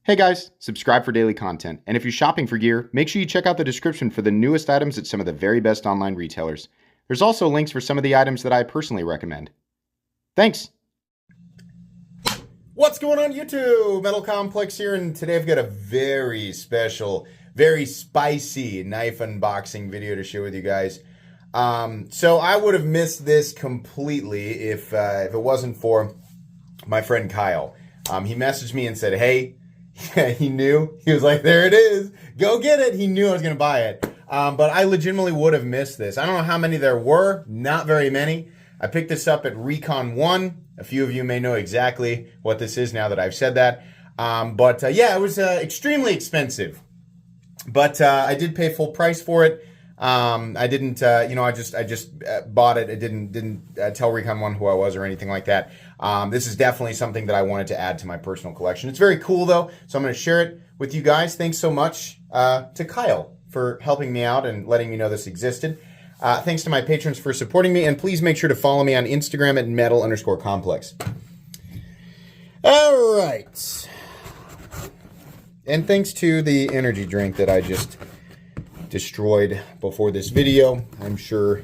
Hey guys, subscribe for daily content, and if you're shopping for gear, make sure you check out the description for the newest items at some of the very best online retailers. There's also links for some of the items that I personally recommend. Thanks! What's going on YouTube? Metal Complex here, and today I've got a very special, very spicy knife unboxing video to share with you guys. So I would have missed this completely if it wasn't for my friend Kyle. He messaged me and said, hey, he knew. He was like, there it is. Go get it. He knew I was going to buy it. But I legitimately would have missed this. I don't know how many there were. Not very many. I picked this up at Recon 1. A few of you may know exactly what this is now that I've said that. Yeah, it was extremely expensive. But I did pay full price for it. I didn't, I just bought it. I didn't tell Recon 1 who I was or anything like that. This is definitely something that I wanted to add to my personal collection. It's very cool though, so I'm going to share it with you guys. Thanks so much to Kyle for helping me out and letting me know this existed. Thanks to my patrons for supporting me, and please make sure to follow me on Instagram at metal_complex. All right. And thanks to the energy drink that I just destroyed before this video. I'm sure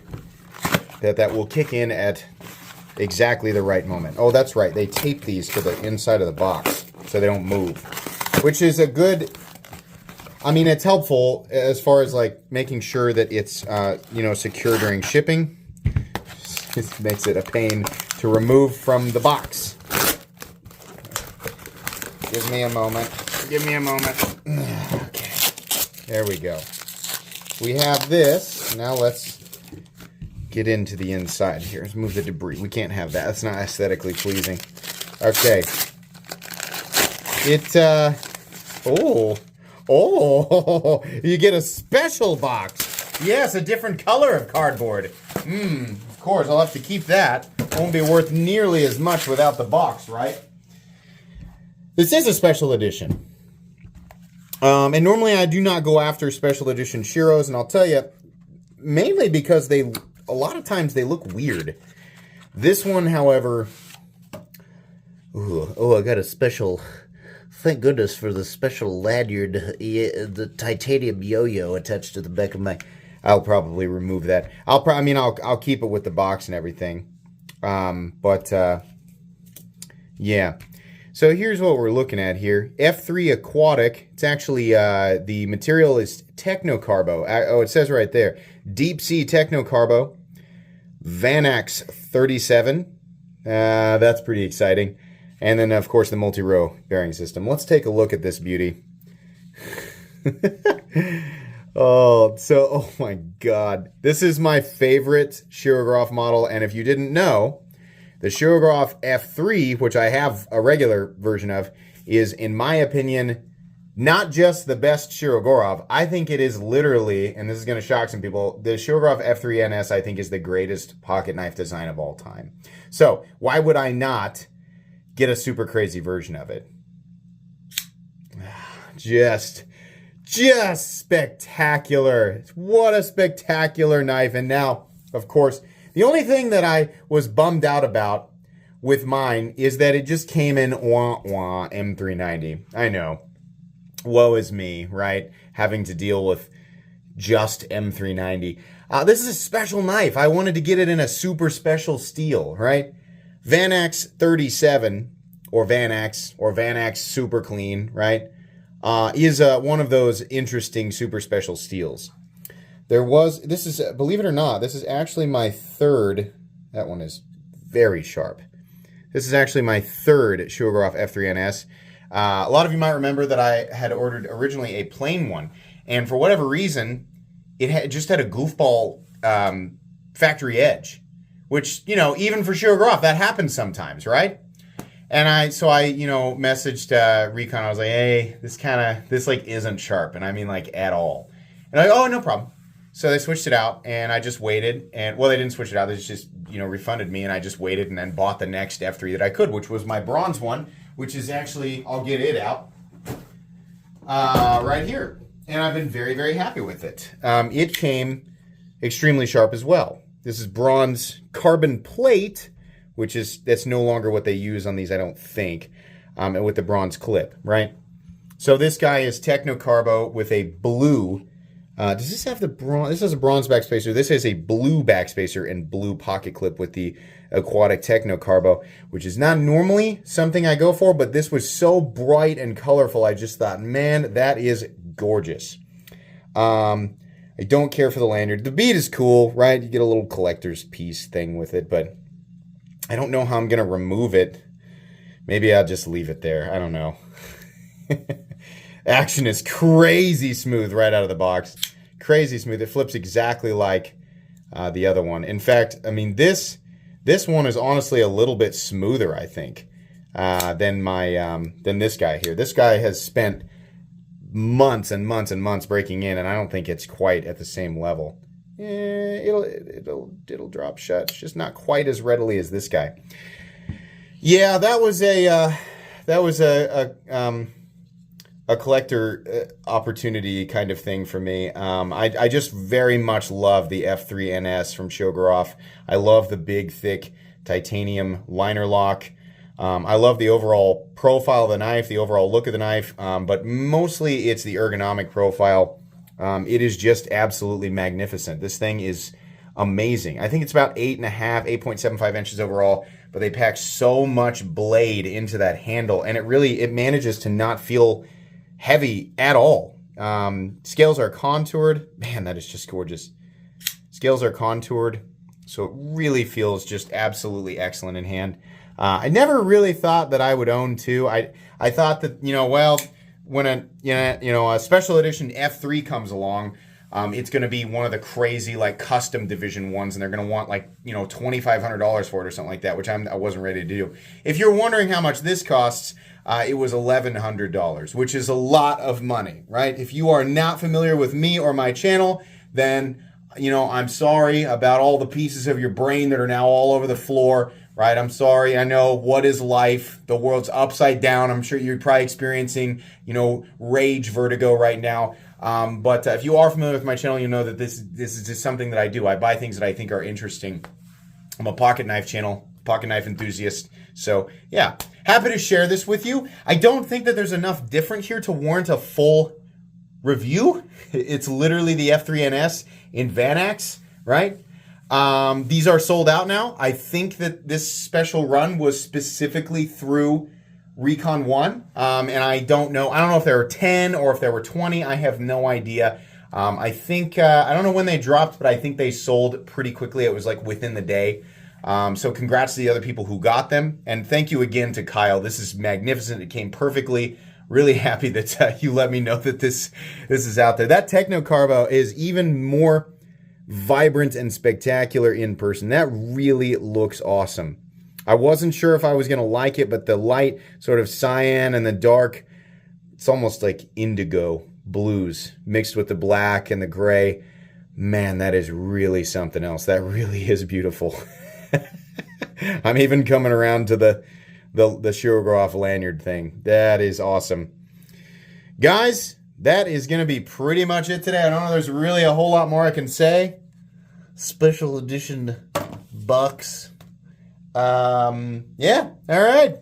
that will kick in at exactly the right moment. Oh, that's right. They tape these to the inside of the box so they don't move, which is a good, I mean, it's helpful as far as like making sure that it's, secure during shipping. It makes it a pain to remove from the box. Give me a moment. Give me a moment. Okay. There we go. We have this. Now let's get into the inside here. Let's move the debris. We can't have that. That's not aesthetically pleasing. Okay. You get a special box. Yes, a different color of cardboard. Of course, I'll have to keep that. Won't be worth nearly as much without the box, right? This is a special edition. And normally I do not go after special edition Shiros, and I'll tell you, mainly because a lot of times they look weird. This one, however, I got a special, thank goodness for the special lanyard, the titanium yo-yo attached to the back of my, I'll probably remove that. I'll keep it with the box and everything. Yeah. So here's what we're looking at here. F3 Aquatic. It's actually, the material is Technocarbo. Oh, it says right there. Deep Sea Technocarbo. Vanax 37. That's pretty exciting. And then, of course, the multi-row bearing system. Let's take a look at this beauty. Oh my God. This is my favorite Shirogorov model. And if you didn't know, the Shirogorov F3, which I have a regular version of, is, in my opinion, not just the best Shirogorov. I think it is literally, and this is going to shock some people, the Shirogorov F3 NS, I think, is the greatest pocket knife design of all time. So, why would I not get a super crazy version of it? Just spectacular. What a spectacular knife. And now, of course, the only thing that I was bummed out about with mine is that it just came in M390. I know. Woe is me, right? Having to deal with just M390. This is a special knife. I wanted to get it in a super special steel, right? Vanax 37, or Vanax Super Clean, right? Is one of those interesting super special steels. This is, believe it or not, this is actually my third, that one is very sharp. This is actually my third Shirogorov F3 NS. A lot of you might remember that I had ordered originally a plain one, and for whatever reason, it just had a goofball factory edge, which, even for Shirogorov, that happens sometimes, right? And I messaged Recon, I was like, hey, this isn't sharp, and I mean, like, at all. And oh, no problem. So they switched it out, and I just waited, and, well, they didn't switch it out, they just, refunded me, and I just waited and then bought the next F3 that I could, which was my bronze one, which is actually, I'll get it out, right here. And I've been very, very happy with it. It came extremely sharp as well. This is bronze carbon plate, that's no longer what they use on these, I don't think, and with the bronze clip, right? So this guy is Technocarbo with a blue. Does this have the bronze? This has a bronze backspacer. This has a blue backspacer and blue pocket clip with the aquatic Technocarbo, which is not normally something I go for, but this was so bright and colorful, I just thought, man, that is gorgeous. I don't care for the lanyard. The bead is cool, right? You get a little collector's piece thing with it, but I don't know how I'm going to remove it. Maybe I'll just leave it there. I don't know. Action is crazy smooth right out of the box. Crazy smooth. It flips exactly like the other one. In fact, I mean, this one is honestly a little bit smoother, I think, than this guy here. This guy has spent months and months and months breaking in, and I don't think it's quite at the same level. It'll drop shut. It's just not quite as readily as this guy. Yeah, that was a collector opportunity kind of thing for me. I just very much love the F3 NS from Shirogorov. I love the big, thick titanium liner lock. I love the overall profile of the knife, the overall look of the knife, but mostly it's the ergonomic profile. It is just absolutely magnificent. This thing is amazing. I think it's about 8.75 inches overall, but they pack so much blade into that handle, and it manages to not feel heavy at all. Scales are contoured. Man, that is just gorgeous. Scales are contoured, so it really feels just absolutely excellent in hand. I never really thought that I would own two. I thought that, well, when a special edition F3 comes along, it's going to be one of the crazy like custom division ones, and they're going to want like $2,500 for it or something like that, which I wasn't ready to do. If you're wondering how much this costs, it was $1,100, which is a lot of money, right? If you are not familiar with me or my channel, then I'm sorry about all the pieces of your brain that are now all over the floor. Right, I'm sorry. I know, what is life? The world's upside down. I'm sure you're probably experiencing, rage vertigo right now. But if you are familiar with my channel, you know that this is just something that I do. I buy things that I think are interesting. I'm a pocket knife channel, pocket knife enthusiast. So yeah, happy to share this with you. I don't think that there's enough different here to warrant a full review. It's literally the F3 NS in Vanax, right? These are sold out now. I think that this special run was specifically through Recon 1. And I don't know if there were 10 or if there were 20. I have no idea. I think, I don't know when they dropped, but I think they sold pretty quickly. It was like within the day. So congrats to the other people who got them. And thank you again to Kyle. This is magnificent. It came perfectly. Really happy that you let me know that this is out there. That Technocarbo is even more vibrant and spectacular in person. That really looks awesome. I wasn't sure if I was going to like it, but the light sort of cyan and the dark, it's almost like indigo blues mixed with the black and the gray. Man, that is really something else. That really is beautiful. I'm even coming around to the Shirogorov lanyard thing. That is awesome. Guys, that is going to be pretty much it today. I don't know there's really a whole lot more I can say. Special edition bucks. Yeah, all right.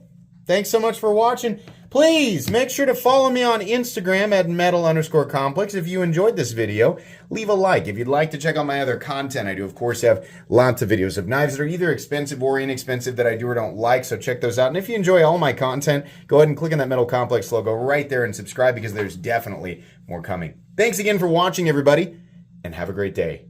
Thanks so much for watching. Please make sure to follow me on Instagram at metal_complex. If you enjoyed this video, leave a like. If you'd like to check out my other content, I do, of course, have lots of videos of knives that are either expensive or inexpensive that I do or don't like, so check those out. And if you enjoy all my content, go ahead and click on that Metal Complex logo right there and subscribe, because there's definitely more coming. Thanks again for watching, everybody, and have a great day.